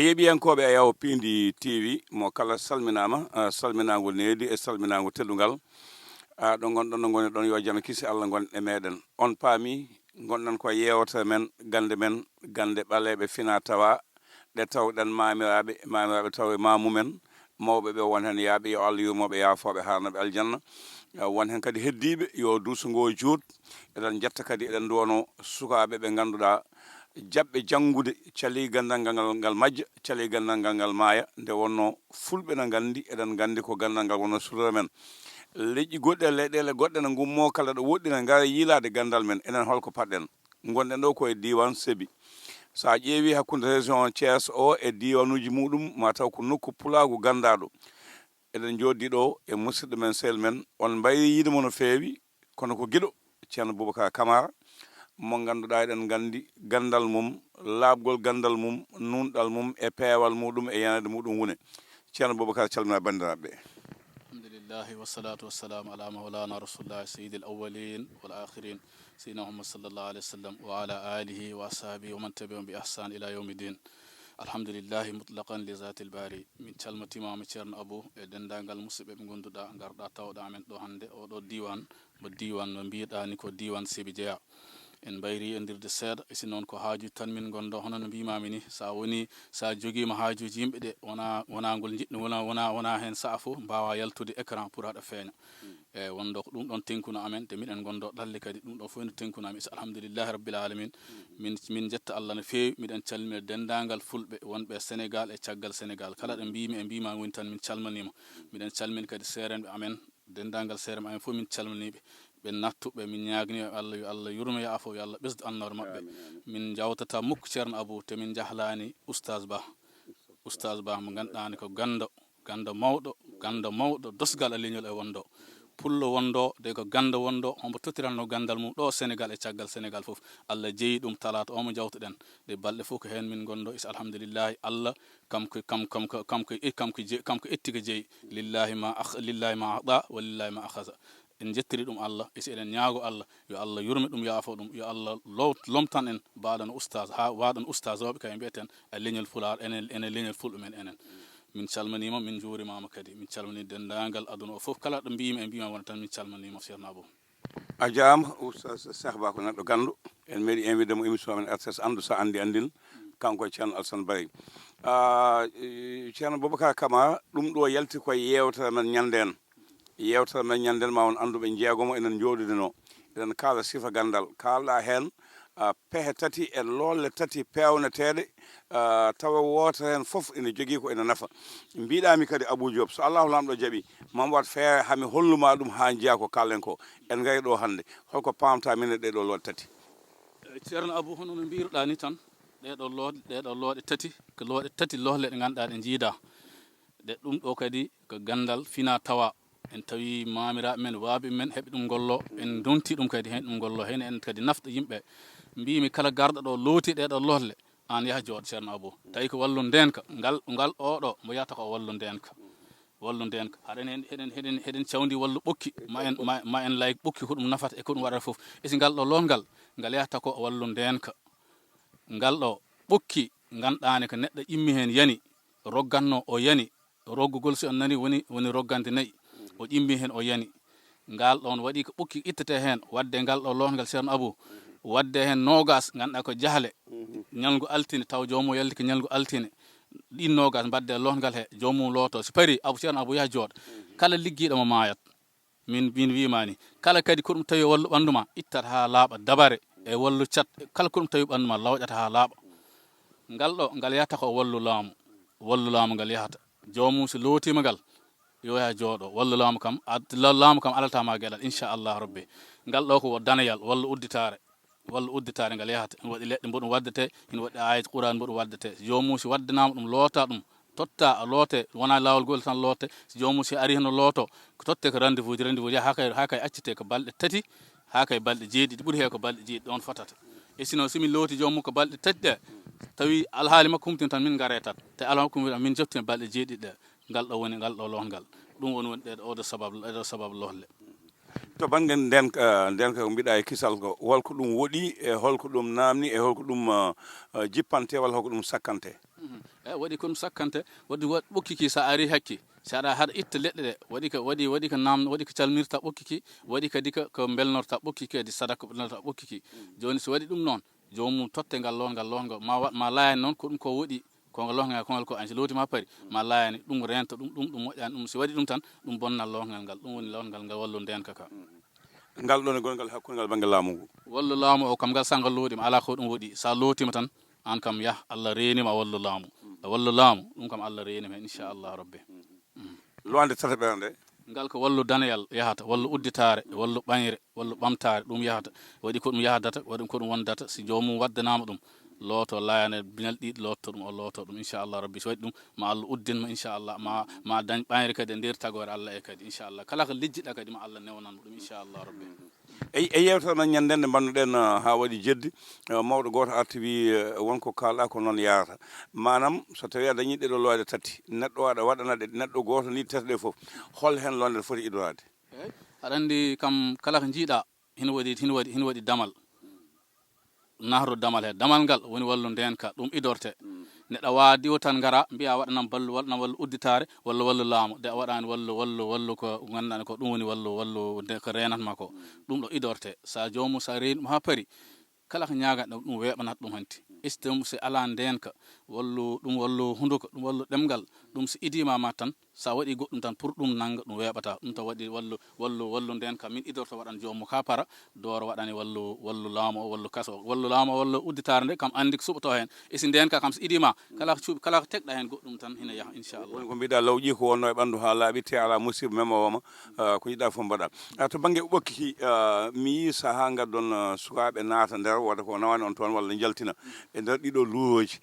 yeɓiyankoɓe e yawo pindi tv mo kala salminama salminago needi e salminago teddugal ɗo gonɗon no goni ɗon yo jaam kisi Allah gon e meɗen on paami gonɗon ko yewta men gande ɓaleɓe fina tawa ɗe tawɗen mamiraɓe taw e mamumen mawɓe ɓe won hen yaaɓe yo Allah yurmoɓe yaafoɓe harnaɓe aljanna won hen kadi heddiɓe yo duusugo juut eɗen jetta kadi eɗen duwono sukaɓe ɓe ganduɗa jaɓɓe janngude cali gandal ngal majja cali gandal ngal maaya nde wonno fulɓe no gandi eɗen gandi ko gandal ngal wonno sudora men leƴƴi goɗɗe leyɗele goɗɗe no gummo kala ɗo woɗɗina gara yiilade gandal men enen holko patɗen gonɗen ɗo koye diwan Sébi sa ƴeewi hakkude région Thiès o e diwanuji muɗum ma taw ko nokku pulagu gandaɗo eɗen joddi ɗo e musidɗo men sehil men on mbayri yiidemo no feewi kono ko guiɗo ceerno Boubacar Camara mo ganduɗa eɗen gandi gandal mum labgol gandal mum nunɗal mum e peewal muɗum e yanade muɗum wone ceerno Boubacar calmina bandiraɓe alhamdulillahi wassalatu wassalamu ala mawlana rasulillah sayyidil awwalin wal akhirin sayyidina Muhammad sallallahu alaihi wasallam wa ala alihi wa ashabihi wa man tabi'ahum bi ihsan ila yawmiddin alhamdulillahi mutlaqan li zatil bari min calmatimama ceerno Abou e dendagal musidɓe ɓe gonduɗa garɗa tawɗa amen ɗo hande oɗo diwan mo diwan no mbiɗa ni ko diwan Sébi jeeya en mbayri e ndirde seeɗa e si noon ko haajuji tan min gonɗo hono no mbimami ni sa woni sa joguima haajuji yimɓe ɗe wona ngol jiɗɗo wona hen saaha fof mbawa yaltude écran pour haɗa feeña e wonɗo ko ɗum ɗon tenkuno amen te miɗen gonɗo ɗalle kadi ɗum ɗo fof no tenkuno amen so alhamdulillahi rabbil alamin min jetta Allah no fewi miɗen calmina dendagal fulɓe wonɓe Sénégal e caggal Sénégal kala ɗo mbimi e mbima woni tan min calmanima miɗen calmini kadi seerenɓe amen dendagal seerenɓe amen fof min calminiɓe ɓe nattuɓe min ñaagni Allah yo Allah yurmo yaafo yo Allah ɓesdu annore mabɓe min jawtata mukko ceerno Abou te min jahlani oustaz Ba mo ganduɗani ko ganda mawɗo dosgal a leñol e wondo pullo wondo de ko ganda wondo hombo totiranno gandal mum ɗo Sénégal e caggal Sénégal fof Allah jeeyi ɗum talata o mo jawtuɗen de balɗe fof ko hen min gondo is alhamdulillahi Allah kamko etti ko jeeyi lillahi ma a'ta wa lillahi ma akhadha en jettiri ɗum Allah e si eɗen ñaago Allah yo Allah yurme ɗum yaafo ɗum yo Allah lomtan en mbaɗon oustaz ha waɗon oustaz oɓe kay mbiyeten e leñol fular enen leñol fulɓe men enen min calmanima min juurimama kadi min calmani dendagal aduna o fof kala ɗo mbimi e mbima wona tan min calmanima ceerno Abou a jarama oustaz Cheikh Ba ko neɗɗo gandu en meeɗi invité mo émission men RTS andu sa andi andin kanko e ceerno Alassane Bari ceerno Boubacar Camara ɗum ɗo yalti koye yewtere men ñanden yewtere men ñanden ma won anduɓe jeegomo enen jooɗidino eɗen kaala sifa gandal kalɗa hen pehe tati e lolle tati pewneteɗe tawa wotere hen foof ene jogui ko ene nafa mbiɗami kadi Abou Diop so Allahu lamɗo jaaɓi mami wat feere hami holluma ɗum ha jiiya ko kallen ko en gari ɗo hande holko pamta min e ɗeɗo loɗe tati ceerno Abou hono no mbiruɗa ni tan ɗeɗo looɗe tati ko looɗe tati lohle ɗe ganduɗa ɗe jiida ɗe ɗum ɗo kadi ko gandal fina tawa en tawi mamiraɓe men waaɓe men heɓe ɗum gollo en donti ɗum kadi hen ɗum gollo hen en kadi nafɗo yimɓe mbimi kala garɗo ɗo looti ɗeɗo lohle an yaaha jooɗo ceerno Abou tawi ko wallu ndenka ngal oɗo mo yiyata ko wallu ndenka haɗen heɗen cawdi wallu ɓokki ma en lay ɓokki ko ɗum nafata e ko ɗum waɗata foof esi ngal ɗo lohngal ngal yahata ko wallu ndenka ngal ɗo ɓokki ganɗani ko neɗɗo immi hen yani rogganno o yani roggugol si on nani woni roggande nayyi o ƴimmi hen o yani ngal ɗon waɗi ko ɓokki ittete hen wadde ngal ɗo lohngal ceerno Abou wadde hen nogas ganduɗa ko jahle ñalgu altine taw jomum yalti ko ñalgu altine ɗin nogas mbadde lohngal he jomum looto so paari ceerno Abou yaha jooɗo kala ligguiɗomo mayat min wimani kala kadi ko ɗum tawi wallu ɓanduma ittat ha laaɓa dabare e wallu cat kala ko ɗum tawi ɓanduma lawƴata ha laaɓa ngal ɗo ngal yahata ko wallu laamu ngal yahata jomum so lootima ngal yo yaha jooɗo wallu laamu kam alatama gueɗal inchallah rabbi ngal ɗo ko danayal walla udditare ngal yahata ene waɗi leɗɗe mboɗum waddete ene waɗi ayat Qur'an mboɗum waddete jomum si waddanama ɗum loota ɗum totta loote wona lawol gol tan loote so jomum si ari heno looto ko totte ko rendez-vous ji ha kay accete ko balɗe tati ha kay balɗe jeeɗiɗi ɓuuri he ko balɗe jeeɗiɗi ɗon fotata e sino somin looti jomum ko balɗe tati ɗe tawi alhaali makko humtini tan min gaare tat te ala makko min jeftina balɗe jeeɗiɗi ɗe ngal ɗo woni ngal ɗo lohngal ɗum woni ɗeɗo oɗo sababu lohle to banggue ndenka ko mbiɗa e kisal ko holko ɗum woɗi e holko ɗum namni e holko ɗum jippante walla holko ɗum sakkante waɗi ko ɗum sakkante wadde ɓokki ki sa ari hakki si aɗa haɗa itta leɗɗe ɗe waɗi ko calmirta ɓokki ki waɗi kadi ko belnorta ɓokki ki kadi sadaka belnorta ɓokki ki joni so waɗi ɗum noon jomum totte ngal lohngal ma layani noon ko ɗum ko woɗi kongo lohngal kongal ko an so lotima paari ma layani ɗum renta ɗum moƴƴani ɗum si waɗi ɗum tan ɗum bonnal lohngal ngal ɗum woni lohngal ngal wallu ndenka ka ngal ɗon e gongal hakkude ngal banggue laamu ngu wallu laamu o kam ngal sangal looɗima ala ko ɗum woɗi sa lootima tan an kam yah Allah renima wallu laamu ɗum kam Allah renima inchallah rabbi loande tata ɓerde ngal ko wallu danayal yahata wallu udditare wallu ɓayre wallu ɓamtare ɗum yahata waɗi ko ɗum yahdata waɗi ko ɗum wondata si jomum waddanama ɗum looto layane binal ɗiɗi lotto ɗum o looto ɗum inchallah rabbi so waɗi ɗum ma Allah uddinma inchallah ma dañ ɓayre kadi e nder tagore Allah e kadi inchallah kala ko lijjiɗa kadi ma Allah newnanmo ɗum inchallah rabbi e yewtere men ñanden nde mbanduɗen ha waɗi jeddi mawɗo goto arti wi wonko kalɗa ko noon yarata manam so tawi a dañi ɗeɗo loyde tati neɗɗo aɗa waɗana ɗe neɗɗo goto ni tati ɗe foof hol hen londe foti idorade eyyi aɗa andi kam kala ko jiiɗa hina waɗi damal nahru damal he damal ngal woni wallu ndenka ɗum idorte neɗɗo waadi o tan gara mbiya waɗanam ballu waɗanam wallu udditare walla wallu laamu de a waɗani wallu ko ganduɗa ko ɗum woni wallu ko renatma ko ɗum ɗo idorte sa jomum sa reeni ɗum ha paari kala ko ñaganɗo ɗum weɓanata ɗum hanti istem si ala ndenka wallu hunduko ɗum wallu ɗemgal ɗum si idima ma tan sa waɗi goɗɗum tan pour ɗum nanga ɗum weɓata ɗum to waɗi wallu ndenka min idorto waɗan jomum ka para doro waɗani wallu laamu o wallu kaso wallu laamu o wallu udditare nde kam andi ko suɓoto hen esi ndenka kam so idima kala ko tekɗa hen goɗɗum tan hina yaaha inchallah woni ko mbiɗa lawƴi ko wonno e ɓandu ha laaɓi te ala musidɓe memowoma ko yiɗa fof mbaɗa to banggue ɓokki mi yi saaha gaddon sukaɓe naata nder wadde ko nawani on toon walla jaltina e nder ɗiɗo luuroji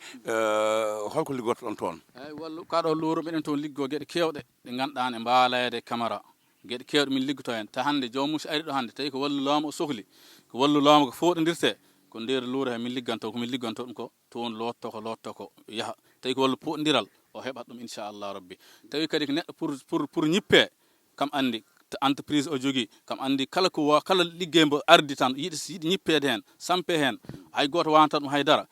holko liggorto on toon eyyi wallu kaɗo luuro mbiɗen toon liggo gueɗe kewɗe ɗe ganduɗa ne mbaalede camara gueɗe kewɗe min liggoto hen ta hande jomum so ari ɗo hande tawi ko wallu laamu o sohli ko wallu laamu ko foɗodirte ko nder luuro he min ligganto komin ligganto ɗum ko toon lotto ko yaaha tawi ko wallu poɗodiral o heɓat ɗum inchallah rabbi tawi kadi ko neɗɗo pour ñippe kam andi entreprise o jogui kam andi kala liggey mbo ardi tan yiɗi ñippede hen sampe hen hay goto wawata ɗum haydara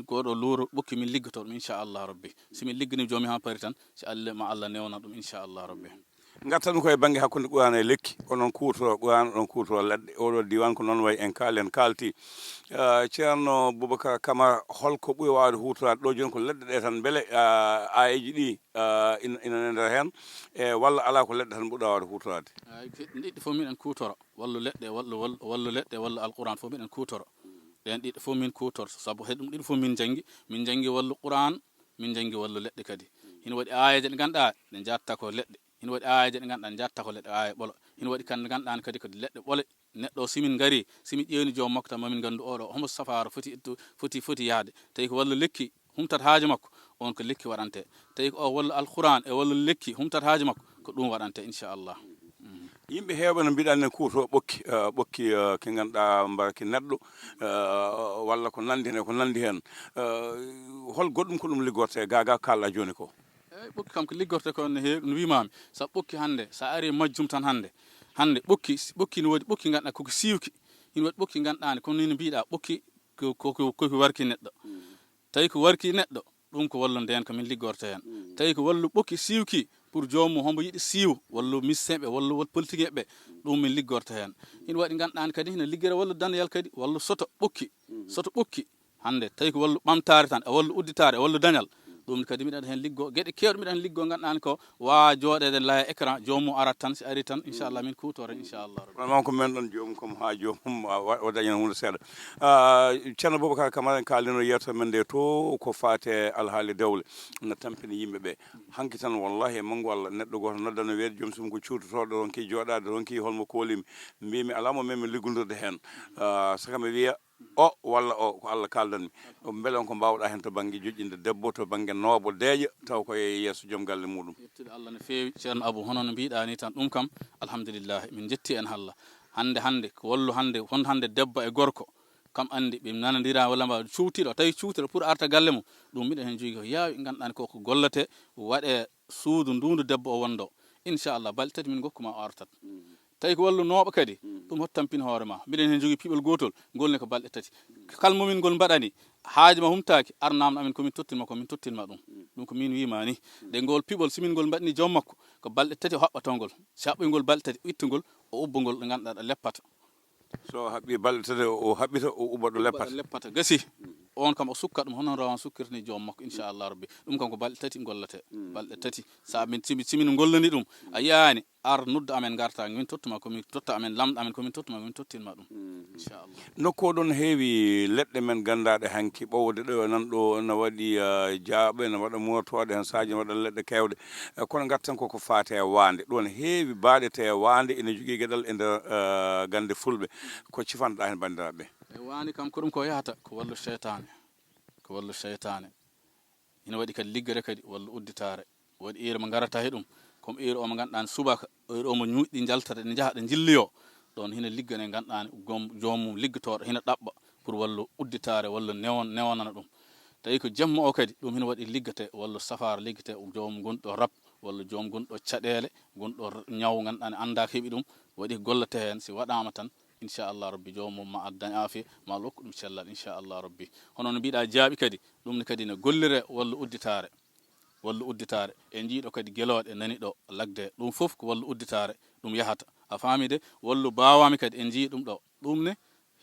koɗo luuro ɓokki min liggoto ɗum inchallah rabbi simin liggani joomi ha paari tan si Allah ma Allah newna ɗum inchallah rabbi gatta ɗum koye banggue hakkude ɓuwana e lekki onon kutoro ɓuwana ɗon kutoro leɗɗe oɗo diwan ko noon wayi en kaalen kalti ceerno Boubacar Camara holko ɓuuri wawde hutorade ɗo joni ko leɗɗe ɗe tan beele ayeji ɗi ina nder hen walla ala ko leɗɗe tan ɓuurɗa wawde hutorade ɗiɗɗi fof miɗen kutoro wallu leɗɗe wallu leɗɗe walla alquran fof miɗen kutoro ɗen ɗiɗɗi fof min kutoro saabu hay ɗum ɗiɗi fof min janggi wallu quran min janggi wallu leɗɗe kadi hina waɗi ayeje ɗe ganduɗa ɗe jatta ko leɗɗe hina waɗi ayeje ɗe ganduɗa jatta ko leɗɗe aya ɓolo hina waɗi kande ganduɗa kadi ko leɗɗe ɓole neɗɗo simin gari simin ƴewni joom makko tan mamin gandu oɗo homo safaro foti yaade tawi ko wallu lekki humtat haaji makko on ko lekki waɗante tawi ko o wallu alquran e wallu lekki humtat haaji makko ko ɗum waɗante inchallah yimɓe heewɓe no mbiɗa nen kuuto ɓokki ke ganduɗa mbaraki neɗɗo walla ko nandi hen hol goɗɗum ko ɗum liggorte gaga kalɗa joni ko eyyi ɓokki kam ko liggorte ko no wimami sa ɓokki hande sa ari majjum tan hande ɓokki no waɗi ɓokki ganduɗa koko siwki ina waɗi ɓokki ganduɗani kono ni mbiɗa ɓokki koko warki neɗɗo tawi ko warki neɗɗo ɗum ko wallu nden ko min liggorte hen tawi ko wallu ɓokki siwki pour jomum hombo yiɗi siiw wallu misseɓe wallu politique ɓe ɗum min liggorte hen ina waɗi ganduɗani kadi hina liggere wallu danayal kadi wallu soto ɓokki hande tawi ko wallu ɓamtare tan e wallu udditare e wallu dañal ɗum kadi miɗen hen liggo gueɗe kewɗe miɗen liggo ganduɗani ko wawa joɗede laya écran jomum arat tan si ari tan inchallah min kutore inchallah vraiment ko men ɗon jomum comme ha jomum o dañana hunde seeɗa ceerno Boubacar Camara en kalino yewtere men nde to ko fate alhaali dewle no tampini yimɓeɓe hanki tan wallahi e manggo Allah neɗɗo goto noddano weede joom sum ko cuutotoɗo ronki joɗade ronki holmo koolimi mbimi alamo men mi liggodirdde hen saka mi wiya o walla o ko Allah kaldanmi beele on ko mbawɗa hen to banggue joƴƴinde debbo to banggue noobo deeƴa taw koye yesso joom galle muɗum yettude Allah no fewi ceerno Abou hono no mbiɗa ni tan ɗum kam alhamdulillah min jetti en Allah hande ko wallu hande debbo e gorko kam andi ɓe nanodira walla mba cuutiɗo tawi cuutiɗo pour arta galle mum ɗum miɗen hen jogui ko yaawi ganduɗani koko gollete waɗe suudu ndundu debbo o wonɗo inchallah balɗe tati min gokkuma o artat tawi ko wallu nooɓo kadi ɗum hotto tampin hoorema mbiɗen hen jogui piɓol gotol golne ko balɗe tati kalmomin ngol mbaɗani haaji ma humtaaki ar namno amin komin tottinma ɗum ko min wima ni de ngol piɓol simin ngol mbaɗni joom makko ko balɗe tati o haɓɓatongol si haɓɓoygol balɗe tati ittugol o ubbogol ɗo ganduɗa ɗo leppata so haɓɓi balɗe tati o haɓɓita o uba ɗo leppata gasi on kam o sukka ɗum hono rawan sukkirni joom makko inchallah rabbi ɗum kam ko balɗe tati gollate balɗe tati sa min simin gollani ɗum a yiyani ar nudda amen garta min tottuma komin totta amen lamɗo amen komin tottuma min tottinma ɗum inchallah nokku oɗon heewi leɗɗe men gandaɗe hanki ɓowde ɗo nan ɗo no waɗi jaaɓe no waɗa motoɗe hen saji no waɗa leɗɗe kewɗe kono gartan koko faate e wande ɗon heewi baɗete e wande ene jogui gueɗal e nder gande fulɓe ko cifanɗa hen bandiraɓe e wani kam ko ɗum ko yahata ko wallu cheytane ina waɗi kadi liggere kadi walla udditare waɗi iri mo garata he ɗum comme iri omo ganduɗa subaka iri omo ñuuɗɗi jaltata ɗe jaaha ɗe jilloyo ɗon hina liggane ganduɗani joomum liggotoɗo hina ɗaɓɓa pour wallu udditare walla newonana ɗum tawi ko jemma o kadi ɗum hina waɗi liggate walla safara liggate joomum gonɗo rab walla joom gonɗo caɗele gonɗo ñaw ganduɗani anda heeɓi ɗum waɗi ko gollate hen si waɗama tan inchallah rabbi joomum ma addañ aafiya ma lokku ɗum cellal inchallah rabbi hono no mbiɗa jaaɓi kadi ɗum ne kadi ne gollire walla udditare e jiiɗo kadi gueloɗe nani ɗo lagde ɗum foof ko walla udditare ɗum yahata a faami de wallu bawami kadi en jii ɗum ɗo ɗum ne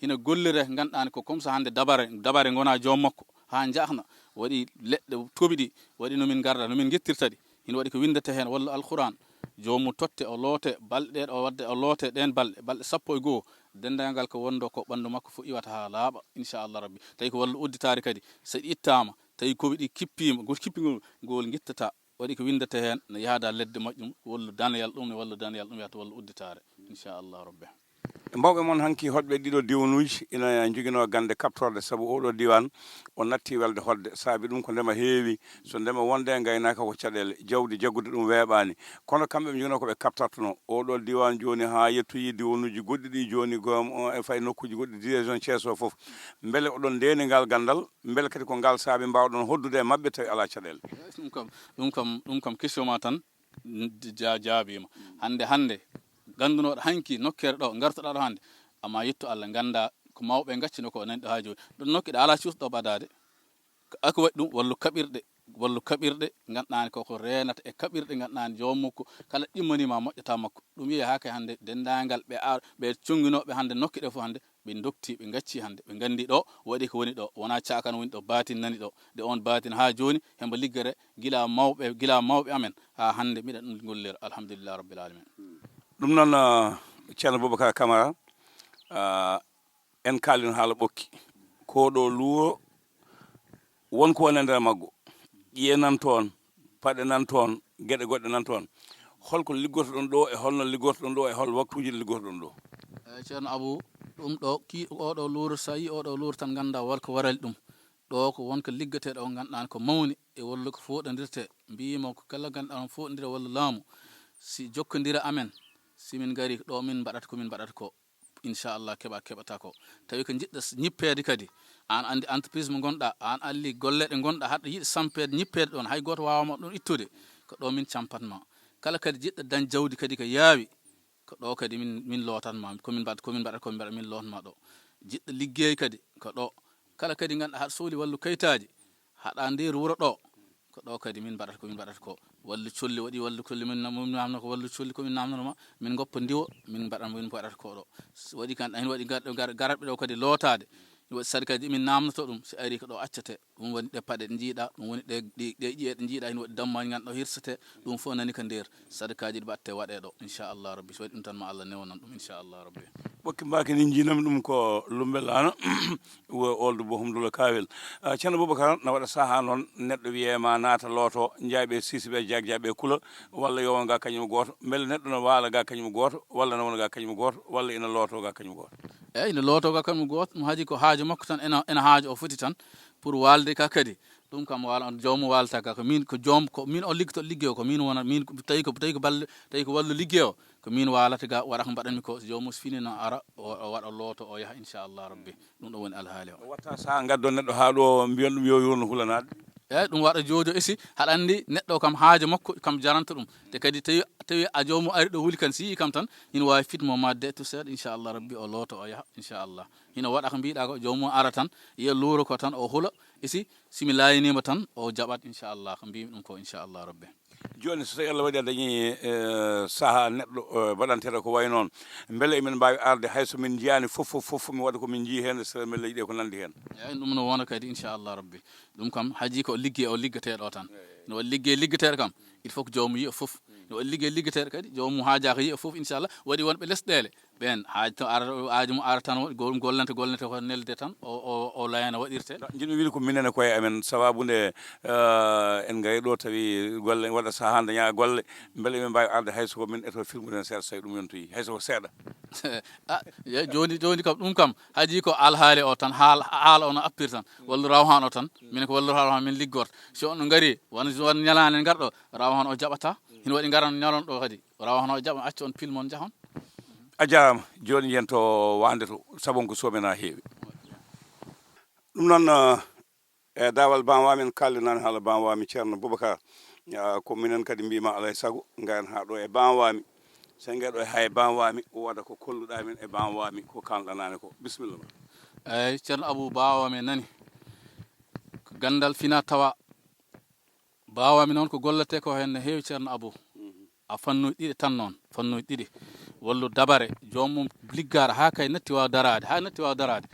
hina gollire ganduɗani ko comme ça hande dabare gona joom makko ha jahna waɗi leɗɗe toɓi ɗi waɗi nomin garda nomin guettirta ɗi hina waɗi ko windete hen walla alquran jomum totte o loote balɗe o wadde o loote ɗen balɗe 12 dendagal ko wondo ko ɓandu makko fo iwata ha laaɓa inchallah rabbi tawi ko walla udditare kadi so ittama tawi koɓe ɗi kippima kippigol ngol guittata waɗi ko windete hen no yahada ledde moƴƴum walla danayal ɗum ne walla danayal ɗum wiyata walla udditare inchallah rabbi mbawɓe moon hanki hoɗɓe ɗiɗo diwanuji ina joguino gande kaptorde saabu oɗo diwan o natti welde hodde saabi ɗum ko ndema heewi so ndema wonde e gaynaka ko caɗele jawdi jaggude ɗum weeɓani kono kamɓe ɓe joguino koɓe kaptatno oɗo diwan joni ha yettoyi diwanuji goɗɗi ɗi joni gom e fay nokkuji goɗɗi division Thiés o foof beele oɗon ndeni ngal gandal beele kadi ko ngal saabi mbawɗon hoddude e mabɓe tawi ala caɗele ɗum kam question ma tan jaabima hande gandunoɗo hanki nokkere ɗo gartoɗa ɗo hande amma yetto Allah ganda ko mawɓe gaccino ko nani ɗo ha joni ɗon nokkiɗe ala cusɗo ɓadade ako waɗi ɗum wallu kaɓirɗe ganduɗani koko renata e kaɓirɗe ganduɗani joomum ko kala ɗimmanima moƴƴata makko ɗum wiye hake hande dendagal ɓe conginoɓe hande nokkiɗe fof hande ɓe dokti ɓe gacci hande ɓe gandi ɗo waɗi ko woni ɗo wona cakano woni ɗo batin nani ɗo de on batin ha joni hembo liggere gila mawɓe amen ha hande miɗa ɗum gollira alhamdulillah rabbil alamin ɗum noon ceerno Boubacar Camara en kalino haala ɓokki koɗo luuro wonko woni e nder maggo ƴiye nan toon paɗe nan toon gueɗe goɗɗe nan toon holko liggortoɗon ɗo e holno liggortoɗon ɗo e hol waktuji ɗi liggortoɗon ɗo eyyi ceerno Abou ɗum ɗo oɗo luuro so yi oɗo luuro tan ganda walko warali ɗum ɗo ko wonko liggateɗo o ganduɗani ko mawni e walla ko foɗodirte mbimo ko kala ganduɗa on foɗodira walla laamu si jokkodira amen simin gari ɗo min mbaɗata komin mbaɗata ko inchallah keɓata ko tawi ko jiɗɗo ñippede kadi an andi entreprise mo gonɗa an alli golle ɗe gonɗa haɗa yiɗi sampede ñippede ɗon hay goto wawama ɗon ittude ko ɗo min campatma kala kadi jiɗɗo dañ jawdi kadi ko yaawi ko ɗo kadi min lotanma komin mbaɗata min lotanma ɗo jiɗɗo liggey kadi ko ɗo kala kadi ganduɗa haɗa sohli wallu kayitaji haɗa nder wuuro ɗo ko ɗo kadi min mbaɗata ko wallu colli waɗi wallu colli min namno ko wallu colli komin namnonoma min goppa ndiwo min mbaɗata ko ɗo waɗi kan hen waɗi garatɓe ɗo kadi lootade sadi kadi min namnoto ɗum si ari ko ɗo accete ɗum woni ɗe paɗe ɗe jiiɗa ɗum woni ɗe ƴiye ɗe jiiɗa ene waɗi dammaji ganduɗa hirsete ɗum fof nani ko nder sadakaji ɗi batte waɗe ɗo inchallah rabbi so waɗi ɗum tan ma Allah newonan ɗum inchallah rabbi ɓokki mbaki ni jinami ɗum ko lumbe lana oldu bohumdulo kawel ceerno Boubacar na waɗa saaha noon neɗɗo wiyema naata looto jaaɓe sisiɓe jagjaɓe kuula walla yowo ga kañum goto beele neɗɗo no waala ga kañum goto walla no wona ga kañum goto walla ina looto ga kañum goto eyyi ina looto ga kañum goto mo haaji ko haaju makko tan ena haaju o foti tan pour walde ka kadi ɗum kam wala on jawmu walta ka ko min o liggoto ligguey ko min wona min tawi ko wallu liggey o ko min walata ga waɗa ko mbaɗanmi ko so jawmum so finino ara o waɗa looto o yaaha inchallah rabbi ɗum ɗo woni alhaali o watta saaha gaddo neɗɗo ha ɗo mbiyon ɗum yo yurno hulanade eyyi ɗum waɗa jojo isi haɗa andi neɗɗo kam haaje makko kam jaranta ɗum te kadi tawi a jomum ari ɗo huuli kan si yi kam tan hina wawi fitmo madde to seeɗa inchallah rabbi o looto o yaaha inchallah hina waɗa ko mbiɗa ko jomum ara tan yiya luuro ko tan o huula isi simi layinima tan o jaɓat inchallah ko mbimi ɗum ko inchallah rabbi joni so tawi Allah waɗi a dañi saaha neɗɗo baɗanteɗo ko way noon beele emin mbawi arde hayso min jiyani fof mi waɗa komin jii hen so beele yiiɗe ko nandi hen eyyi ɗum no wona kadi inchallah rabbi ɗum kam haji ko ligguey o liggateɗo tan no waɗi ligguey liggateɗo kam il faut que jomum yiya foof no waɗi ligguey liggateɗo kadi jomum haaja ko yiya foof inchallah waɗi wonɓe lesɗele ɓen haaji to aaji mum ara tan gollante ko nelde tan o layana waɗirte jiɗmi wiide ko minen e koye amen sababude en gari ɗo tawi golle waɗa saaha daña golle beele emin mbawi arde hayso ko min eto filmude seeɗa so tawi ɗum yontoyi hayso ko seeɗa joni kam ɗum kam haji ko alhaali o tan haala ono appir tan wallu rawhan o tan min ko wallu rawhan min liggorto so on gari won ñalande garɗo rawhan o jaɓata hina waɗi garan ñalon ɗo kadi rawhan o jaɓa acca on film on jahon a jarama joni yen to wande to sabon ko somena heewi ɗum noon e dawal banwami en kallinani haala banwami ceerno Boubacar ko minen kadi mbima alay saago gayen ha ɗo e banwami sen gueɗo e hay banwami woda ko kolluɗa min e banwami ko kalɗanani ko bisimilla eyyi ceerno Abou bawami nani ko gandal fina tawa bawami noon ko gollete ko hen no heewi ceerno Abou a fannuji ɗiɗi tan noon fannuji ɗiɗi wallu dabare jomum liggaɗo ha kay natti waw darade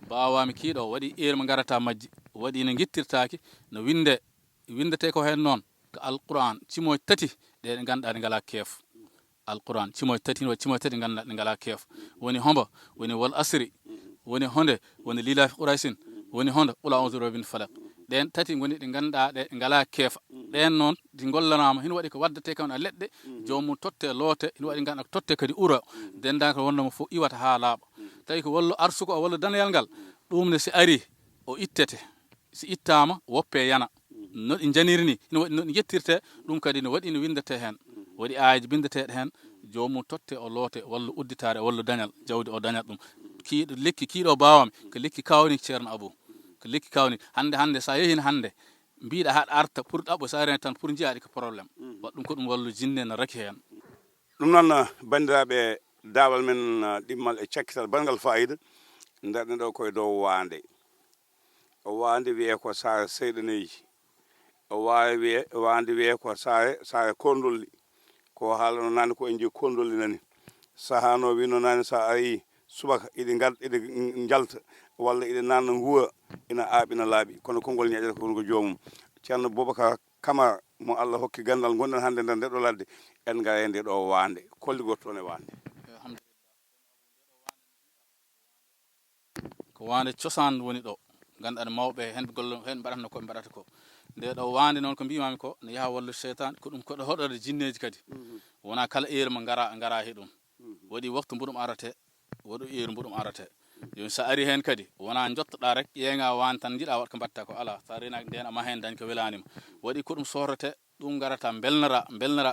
bawami kiiɗo waɗi heure mo garata majji waɗi no guittirtaki no windete ko hen noon ko alquran cimoje tati ɗe ganduɗa ɗe ngala keef alquran cimoje tati ganduɗa ɗe ngala keef woni hombo woni wal asri woni honde woni lilafi qouraysin woni honde ɓula onze robin falak ɗen tati goni ɗe ganduɗa ɗe ngala keefa ɗen noon ɗi gollanama hina waɗi ko waddete kam a leɗɗe jomum totte loote hina waɗi ganduɗa ko totte kadi ura dendaka wonnoma fof iwata ha laaɓa tawi ko wallu arsuko o wallu danayal ngal ɗum ne si ari o ittete si ittama woppe yana no ɗi janiri ni hina waɗi no ɗi jettirte ɗum kadi ne waɗi no windete hen waɗi aaji bindeteɗe hen jomum totte o loote wallu udditare wallu dañal jawdi o dañat ɗum kiiɗo lekki kiiɗo bawami ko lekki kawni ceerno Abou ko lekki kawni hande sa yehini hande mbiɗa haɗa arta pour ɗaɓɓo sa arani tan pour jiyaɗi ko probléme waɗ ɗum ko ɗum wallu jinne no raki hen ɗum noon bandiraɓe dawal men ɗimmal e cakkital bangal fayida darɗen ɗo koye dow wande o wande wiye ko saare seyɗaneji o wawi wiye wande wiye ko saare kondolli ko haalano nane ko en jii kondolli nani sahano wino nane sa ari subaka iɗi jalta walla iɗi nanna nguwa ina aaɓina laaɓi kono konngol ñaƴata ko joomum ceerno Boubacar Camara mo Allah hokki gandal gonɗen hannde nder ndeɗo ladde en gara nde ɗo wande kolligorto toon e wande ko wande cosaan woni ɗo ganduɗa mawɓe hen gollo hen mbaɗatno koɓe mbaɗata ko nde ɗo wande noon ko mbimami ko ne yaaha wallu cheytane ko ɗum koɗo hoɗorde jinneji kadi wona kala heure mo gara he ɗum waɗi waktu mbuɗum arate waɗi heure mbuɗum arate joni sa ari hen kadi wona jottoɗa rek ƴeeŋa wande tan jiiɗa wat ko mbatta ko ala sa renaki nden ama hen dañ ko welanima waɗi ko ɗum sorrete ɗum garata belnara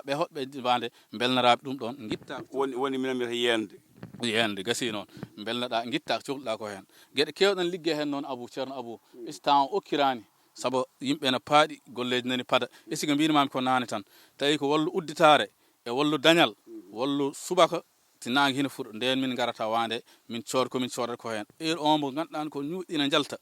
ɓe hoɓɓe wande belnaraɓe ɗum ɗon guitta woni minen mbiyata yende gasi noon belnoɗa guitta ko cohluɗa ko hen gueɗe kewɗen liggue hen noon Abou ceerno Abou istan o okkirani saabu yimɓe ne paaɗi golleji nani paada esigo mbinimami ko nane tan tawi ko wallu udditare e wallu dañal wallu subaka ti nangue hina fuɗa nden min garata wande min cood komin coodata ko hen heure on mo ganduɗa ko ñuuɗɗina jalta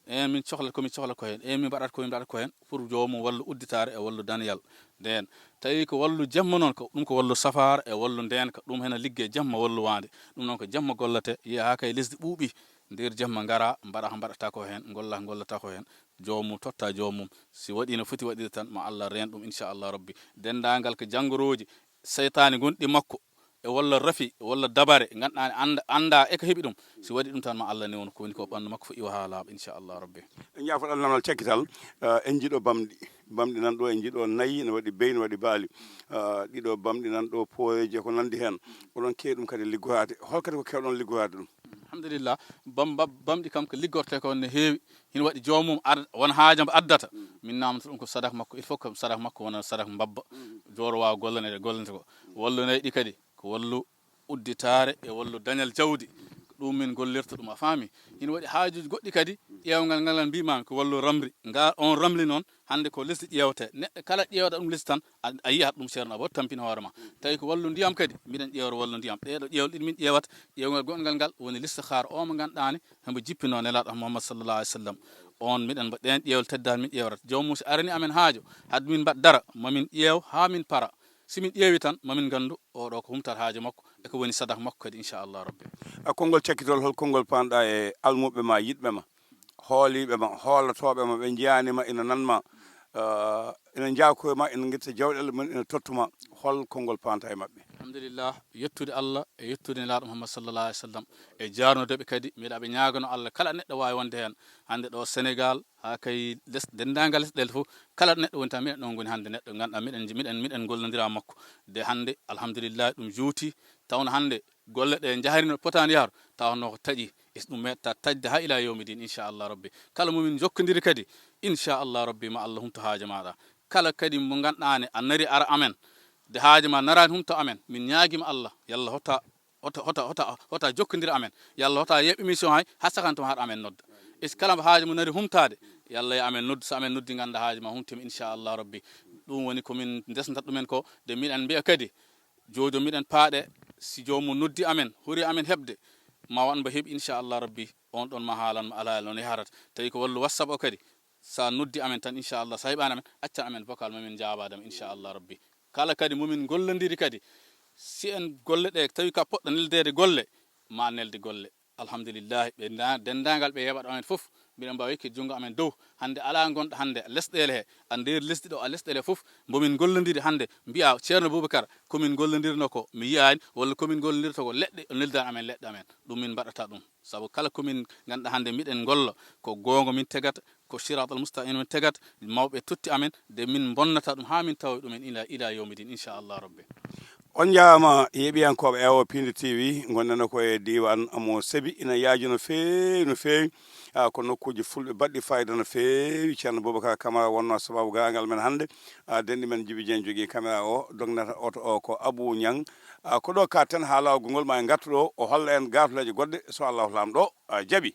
en min cohlata komin cohlata ko hen en min mbaɗata komin mbaɗata ko hen pour jomum wallu udditare e wallu daniyal nden tawi ko wallu jamma noon ko ɗum ko wallu safara e wallu ndenka ɗum hena liggue jamma wallu wande ɗum noon ko jamma gollate yiya ha kay lesdi ɓuuɓi nder jamma gara mbaɗa ko mbaɗata ko hen gollata ko hen jomum totta jomum si waɗi no foti waɗide tan ma Allah reen ɗum inchallah rabbi dendagal ko janggoroji seytane gonɗi makko e walla rafi walla dabare ganduɗa anda e ko heeɓi ɗum si waɗi ɗum tan ma Allah newno ko woni ko ɓandu makko fo iwa ha laaɓa inchallah rabbi jaafoɗal namal cekkital en jiiɗo bamɗi nan ɗo en jiiɗo nayyi ne waɗi beyi ne waɗi baali ɗiɗo bamɗi nan ɗo pooyeji ko nandi hen oɗon kewi ɗum kadi liggorade holkati ko kewɗon liggorade ɗum alhamdulillah bamɗi kam ko liggorte ko ne heewi hina waɗi jomum won haaja mo addata min namata ɗum ko sadaka makko il faut que sadaka makko wona sadaka mbabba joro wawa gollante ko wallu nayyi ɗi kadi ko wallu udditare e wallu dañal jawdi ɗum min gollirta ɗum a faami ina waɗi haajuji goɗɗi kadi ƴeewgal ngal mbimami ko wallu ramri on ramli noon hande ko lesdi ƴeewte neɗɗo kala ƴeewɗa ɗum lesdi tan a yiyat ɗum ceerno Abou tampina hoore ma tawi ko wallu ndiyam kadi miɗen ƴeewra wallu ndiyam ɗeɗo ƴeewle ɗiɗi min ƴeewat ƴeewgal gongal ngal woni listihara o mo ganduɗani hemo jippino nelaɗo Muhammad sallallahu alaihi wasallam on miɗen ɗen ƴeewle teddani min ƴeewrata jomum so arani amen haaju hadde min mbaɗ dara mamin ƴeew ha min para simin ƴeewi tan mamin gandu oɗo ko humtat haaju makko e ko woni sadak makko kadi inchallah rabbi konngol cakkitol hol konngol panɗa e almuɓe ma yiɗɓe ma hooliɓe ma hoolatoɓe ma ɓe jiyanima ina nanma ina jaakoye ma ina guitta jawɗele men ina tottuma hol konngol panta e mabɓe alhamdulillah yettude Allah e yettude nelaɗo Muhammad sallallahu alaihi wasallam e jarnodeɓe kadi mbiɗa ɓe ñagano Allah kala neɗɗo wawi wonde hen hande ɗo Sénégal ha kay dendagal lesɗele fof kala neɗɗo woni tan miɗen ɗon goni hande neɗɗo ganduɗa miɗen gollodira makko de hande alhamdulillah ɗum juuti tawno hande golle ɗe jahari no potani yaaru tawno ko taaƴi ɗum metta taƴde ha ila yawmidin inchallah rabbi kala momin jokkodiri kadi inchallah rabbi ma Allah humto haaje maɗa kala kadi mo ganduɗani a nari ara amen de haaje ma narani humto amen min ñaaguima Allah yalla hota jokkodira amen yalla hota yeɓ émission hay ha sakantuma haɗa amen nodda is kala haaje mo nari humtade yalla ya amen noddu so amen noddi ganda haaje ma humtima inchallah rabbi ɗum woni komin desnata ɗumen ko de miɗen mbiya kadi jojo miɗen paaɗe si jomum noddi amen huri amen heɓde ma wanmo heeɓi inchallah rabbi on ɗon ma haalanmo ala noon yaharata tawi ko wallu WhatsApp o kadi sa noddi amen tan inchallah sa heɓani amen accan amen vocal mamin jabadam inchallah rabbi kala kadi momin gollodiri kadi si en golle ɗe tawi ka poɗɗo neldede golle ma nelde golle alhamdulillah ɓe dendagal ɓe yeɓaɗo amen foof mbiɗen mbawi ekkide junggo amen dow hande ala gonɗo hande lesɗele he a nder lesdi ɗo a lesɗele foof bomin gollodiri hande mbiya ceerno Boubacar komin gollodirno ko mi yiyani walla komin gollodirta ko leɗɗe neldani amen leɗɗe amen ɗum min mbaɗata ɗum saabu kala komin ganduɗa hande miɗen golla ko gonga min tegata ko siratal mustaqim min tegata mawɓe totti amen de min bonnata ɗum ha min tawa ɗumen ila yawmidin inchallah rabbi on jaama yeeɓiyankoɓe Ewo Pinde TV gonneno koye diwan Amo Sebi ina yaaji no feewi no feewi ko nokkuji fulɓe baɗɗi fayida no feewi ceerno Boubacar Camara wonno sababu gangal men hannde denɗi men Djiby Dieng jogui caméra o dognata oto o ko Abou Niang ko ɗo ka ten ha lawol gongol ma en gartu ɗo o holla en gatuleje goɗɗe so Allahu lamɗo Diaby